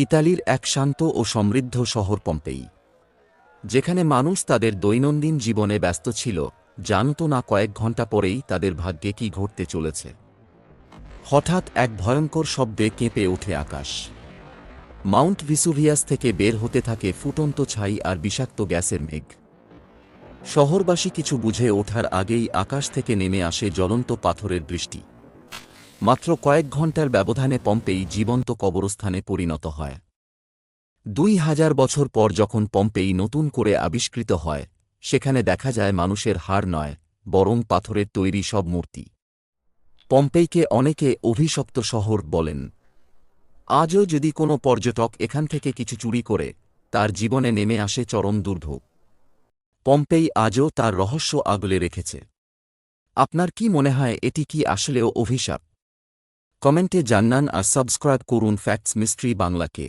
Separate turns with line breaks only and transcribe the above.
ইতালির এক শান্ত ও সমৃদ্ধ শহর পম্পেই, যেখানে মানুষ তাদের দৈনন্দিন জীবনে ব্যস্ত ছিল, জানত না কয়েক ঘন্টা পরেই তাদের ভাগ্যে কী ঘটতে চলেছে। হঠাৎ এক ভয়ঙ্কর শব্দে কেঁপে ওঠে আকাশ। মাউন্ট ভিসুভিয়াস থেকে বের হতে থাকে ফুটন্ত ছাই আর বিষাক্ত গ্যাসের মেঘ। শহরবাসী কিছু বুঝে ওঠার আগেই আকাশ থেকে নেমে আসে জ্বলন্ত পাথরের বৃষ্টি। মাত্র কয়েক ঘন্টার ব্যবধানে পম্পেই জীবন্ত কবরস্থানে পরিণত হয়। ২০০০ বছর পর যখন পম্পেই নতুন করে আবিষ্কৃত হয়, সেখানে দেখা যায় মানুষের হাড় নয়, বরং পাথরের তৈরি সব মূর্তি। পম্পেইকে অনেকে অভিশপ্ত শহর বলেন। আজও যদি কোনো পর্যটক এখান থেকে কিছু চুরি করে, তার জীবনে নেমে আসে চরম দুর্ভোগ। পম্পেই আজও তার রহস্য আগলে রেখেছে। আপনার কি মনে হয়, এটি কি আসলেও অভিশাপ? কমেন্টে জানান আর সাবস্ক্রাইব করুন ফ্যাক্টস মিস্ট্রি বাংলাকে।